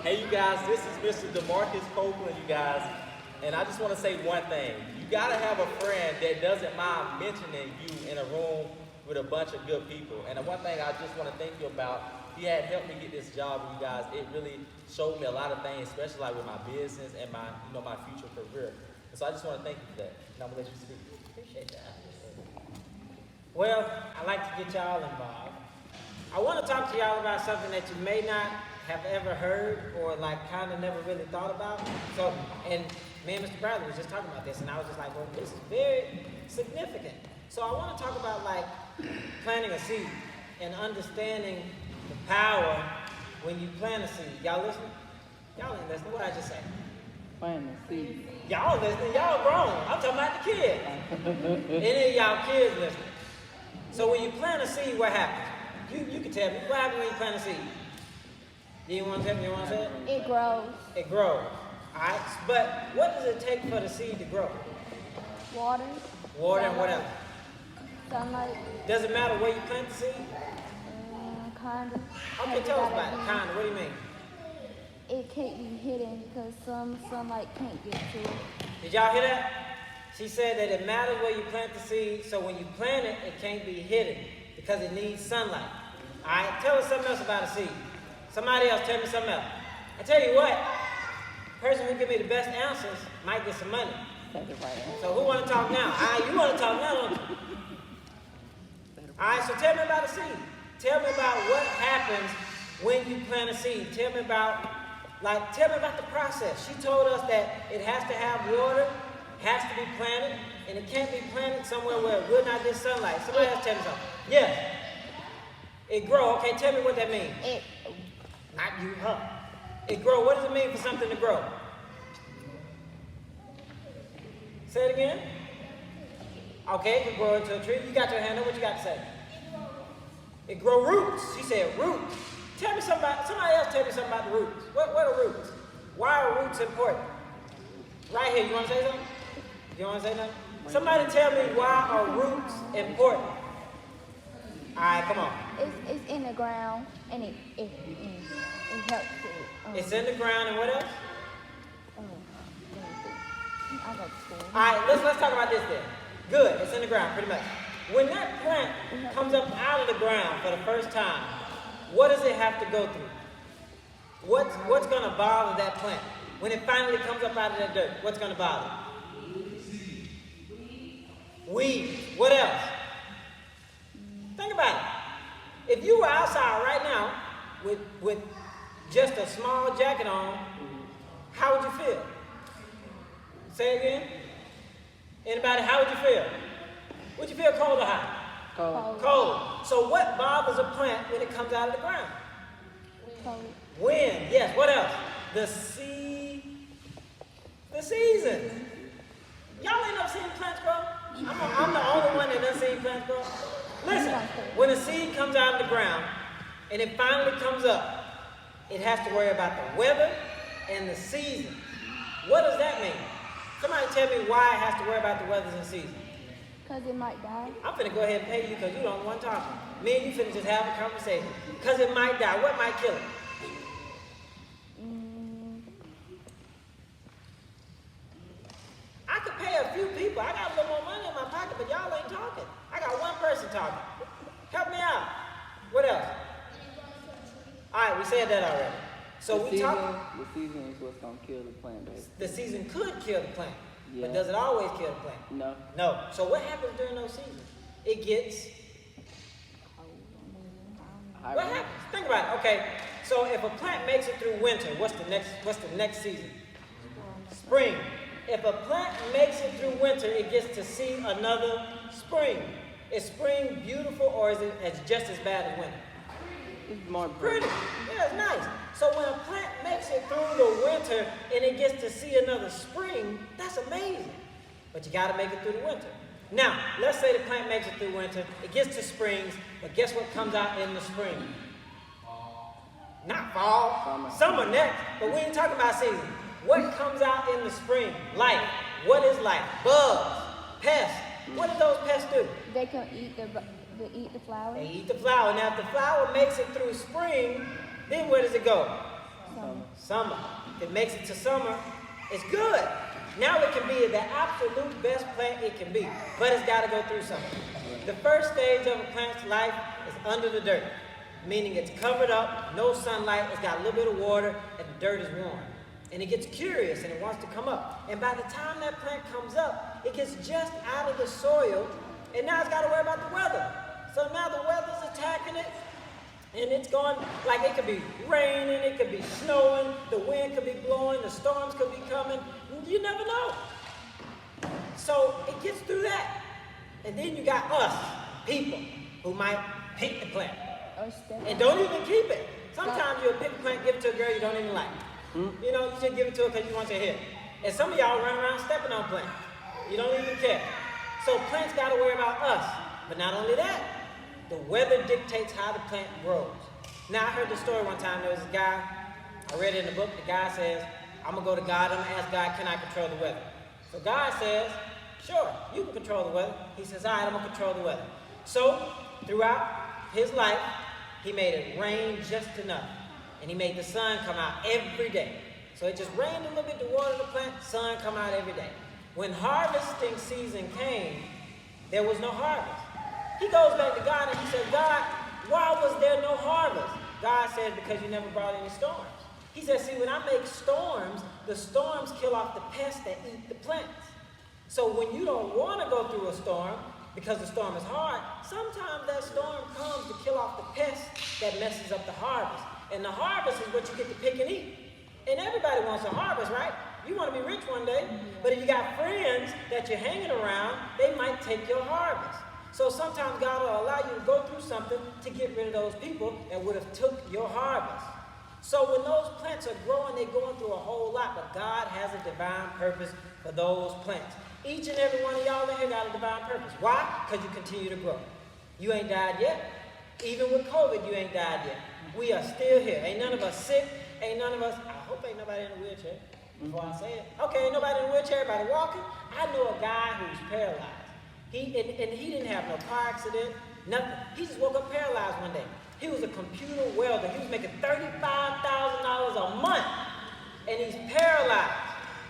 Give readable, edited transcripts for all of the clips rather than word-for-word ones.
Hey, you guys, this is Mr. Demarcus Coopeland, you guys. And I just want to say one thing. You got to have a friend that doesn't mind mentioning you in a room with a bunch of good people. And the one thing I just want to thank you about, he had helped me get this job with you guys. It really showed me a lot of things, especially like with my business and my, my future career. And so I just want to thank you for that. And I'm going to let you speak. Appreciate that. Well, I'd like to get y'all involved. I want to talk to y'all about something that you may not have ever heard or like kind of never really thought about. So, and me and Mr. Bradley was just talking about this, and I was just like, well, this is very significant. So I want to talk about like planting a seed and understanding the power when you plant a seed. Y'all listening? Y'all ain't listening. What I just say? Planting a seed. Y'all listening? Y'all grown. I'm talking about the kids. Any of y'all kids listening? So when you plant a seed, what happens? You can tell me. What happens when you plant a seed? You want to tell me? You want to say it? It grows. It grows. All right. But what does it take for the seed to grow? Water. Water and what else? Sunlight. Does it matter where you plant the seed? Kinda. Okay, tell us about it. Kinda. What do you mean? It can't be hidden because some sunlight can't get to it. Did y'all hear that? She said that it matters where you plant the seed, so when you plant it, it can't be hidden because it needs sunlight. All right. Tell us something else about a seed. Somebody else tell me something else. I tell you what, the person who give me the best answers might get some money. So who want to talk now? All right, you want to talk now, don't you? All right, so tell me about a seed. Tell me about what happens when you plant a seed. Tell me about the process. She told us that it has to have water, has to be planted, and it can't be planted somewhere where it will not get sunlight. Somebody else tell me something. Yeah. It grow. Okay, tell me what that means. Not you, huh? It grow. What does it mean for something to grow? Say it again. Okay, it can grow into a tree. You got your hand up. What you got to say? It grow roots. She said roots. Tell me something about, somebody else tell me something about the roots. What are roots? Why are roots important? Right here. You want to say something? You want to say nothing? Somebody tell me why are roots important? All right, come on. It's in the ground and it helps it. It's in the ground and what else? I go to school. All right, let's talk about this then. Good, it's in the ground pretty much. When that plant comes up out of the ground for the first time, what does it have to go through? What's going to bother that plant? When it finally comes up out of that dirt, what's going to bother it? Weeds. What else? Think about it. If you were outside right now with just a small jacket on, how would you feel? Say it again. Anybody, how would you feel? Would you feel cold or hot? Cold. Cold. So what bothers a plant when it comes out of the ground? Cold. Wind. Yes. What else? The seasons. Y'all ain't never seen plants grow? I'm the only one that done seen plants grow. Listen, when a seed comes out of the ground and it finally comes up, it has to worry about the weather and the seasons. What does that mean? Somebody tell me why it has to worry about the weathers and seasons. Because it might die. I'm finna go ahead and pay you because you don't want to talk. Me and you finna just have a conversation. Because it might die. What might kill it? I could pay a few people. I got a little more money in my pocket, but y'all ain't talking. I got one person talking. Help me out. What else? All right, we said that already. So The season is what's going to kill the plant, baby. The season could kill the plant, Yeah. but does it always kill the plant? No. No. So what happens during those seasons? It gets... What happens? Think about it. Okay, so if a plant makes it through winter, what's the next season? Spring. If a plant makes it through winter, it gets to see another spring. Is spring beautiful or is it just as bad as winter? It's more Pretty. Yeah, it's nice. So when a plant makes it through the winter and it gets to see another spring, that's amazing. But you got to make it through the winter. Now, let's say the plant makes it through winter, it gets to springs, but guess what comes out in the spring? Not fall, summer next, but we ain't talking about season. What comes out in the spring? Life. What is life? Bugs, pests. What do those pests do? They can eat the flower. They eat the flower. Now, if the flower makes it through spring, then where does it go? Summer. If it makes it to summer, it's good. Now it can be the absolute best plant it can be, but it's got to go through something. The first stage of a plant's life is under the dirt, meaning it's covered up, no sunlight, it's got a little bit of water, and the dirt is warm. And it gets curious and it wants to come up. And by the time that plant comes up, it gets just out of the soil, and now it's got to worry about the weather. So now the weather's attacking it, and it's going, like it could be raining, it could be snowing, the wind could be blowing, the storms could be coming. You never know. So it gets through that. And then you got us, people, who might pick the plant and don't even keep it. Sometimes you'll pick a plant, give it to a girl you don't even like. You know, you just give it to her because you want your hair. And some of y'all run around stepping on plants. You don't even care. So plants got to worry about us. But not only that, the weather dictates how the plant grows. Now, I heard the story one time. There was a guy, I read it in the book. The guy says, I'm going to go to God. I'm going to ask God, can I control the weather? So God says, sure, you can control the weather. He says, all right, I'm going to control the weather. So throughout his life, he made it rain just enough. And he made the sun come out every day. So it just rained a little bit to water the plant, sun come out every day. When harvesting season came, there was no harvest. He goes back to God and he says, God, why was there no harvest? God said, because you never brought any storms. He said, see, when I make storms, the storms kill off the pests that eat the plants. So when you don't want to go through a storm, because the storm is hard, sometimes that storm comes to kill off the pests that messes up the harvest. And the harvest is what you get to pick and eat. And everybody wants a harvest, right? You want to be rich one day, but if you got friends that you're hanging around, they might take your harvest. So sometimes God will allow you to go through something to get rid of those people that would have took your harvest. So when those plants are growing, they're going through a whole lot, but God has a divine purpose for those plants. Each and every one of y'all in here got a divine purpose. Why? Because you continue to grow. You ain't died yet. Even with COVID, you ain't died yet. We are still here. Ain't none of us sick. Ain't none of us, I hope ain't nobody in a wheelchair before I say it. Okay, ain't nobody in a wheelchair, everybody walking. I know a guy who's paralyzed. He didn't have no car accident, nothing. He just woke up paralyzed one day. He was a computer welder. He was making $35,000 a month, and he's paralyzed.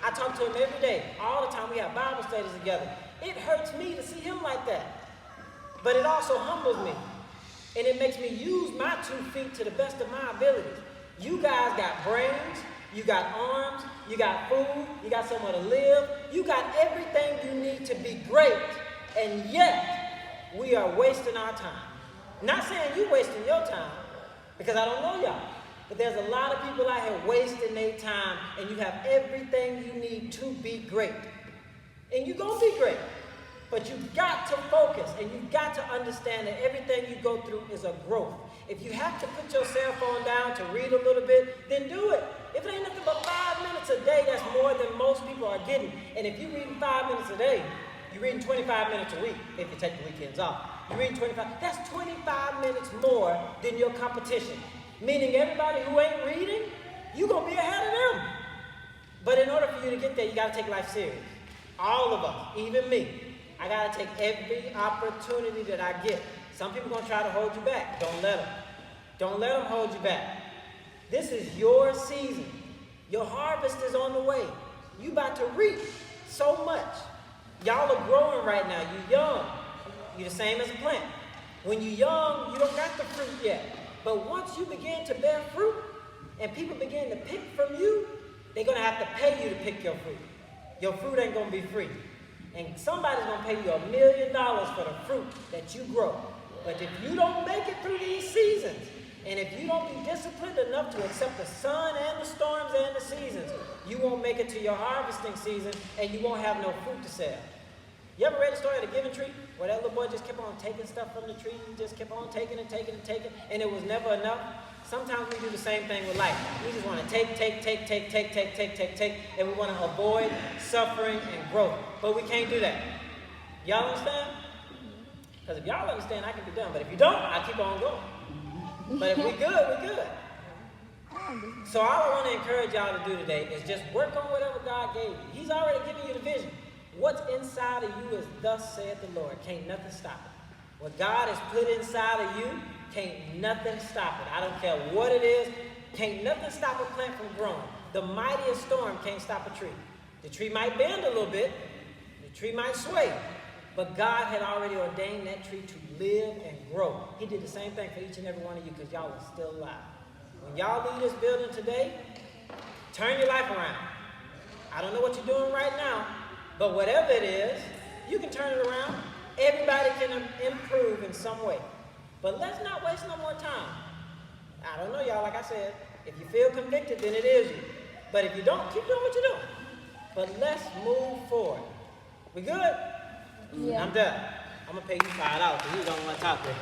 I talk to him every day, all the time. We have Bible studies together. It hurts me to see him like that, but it also humbles me, and it makes me use my 2 feet to the best of my abilities. You guys got brains, you got arms, you got food, you got somewhere to live, you got everything you need to be great, and yet we are wasting our time. Not saying you wasting your time, because I don't know y'all, but there's a lot of people out here wasting their time, and you have everything you need to be great. And you're going to be great, but you've got to focus, and you've got to understand that everything you go through is a growth. If you have to put your cell phone down to read a little bit, then do it. If it ain't nothing but 5 minutes a day, that's more than most people are getting. And if you're reading 5 minutes a day, you're reading 25 minutes a week, if you take the weekends off. You're reading 25, that's 25 minutes more than your competition. Meaning everybody who ain't reading, you're going to be ahead of them. But in order for you to get there, you got to take life serious. All of us, even me. I got to take every opportunity that I get. Some people are going to try to hold you back. Don't let them. Don't let them hold you back. This is your season. Your harvest is on the way. You about to reap so much. Y'all are growing right now. You're young. You're the same as a plant. When you're young, you don't got the fruit yet. But once you begin to bear fruit and people begin to pick from you, they're going to have to pay you to pick your fruit. Your fruit ain't going to be free. And somebody's going to pay you $1 million for the fruit that you grow. But if you don't make it through these seasons, and if you don't be disciplined enough to accept the sun and the storms and the seasons, you won't make it to your harvesting season, and you won't have no fruit to sell. You ever read the story of the giving tree? Where that little boy just kept on taking stuff from the tree, he just kept on taking and taking and taking, and it was never enough? Sometimes we do the same thing with life. We just want to take, and we want to avoid suffering and growth. But we can't do that. Y'all understand? Because if y'all understand, I can be done. But if you don't, I keep on going. But if we good, we good. So all I want to encourage y'all to do today is just work on whatever God gave you. He's already given you the vision. What's inside of you is thus saith the Lord. Can't nothing stop it. What God has put inside of you, can't nothing stop it. I don't care what it is. can't nothing stop a plant from growing. The mightiest storm can't stop a tree. The tree might bend a little bit, the tree might sway, but God had already ordained that tree to live and grow. He did the same thing for each and every one of you because y'all are still alive. When y'all leave this building today, turn your life around. I don't know what you're doing right now, but whatever it is, you can turn it around. Everybody can improve in some way. But let's not waste no more time. I don't know, y'all, like I said, if you feel convicted, then it is you. But if you don't, keep doing what you're doing. But let's move forward. We good? Yeah. I'm done. I'm going to pay you $5 because you don't want to talk to us.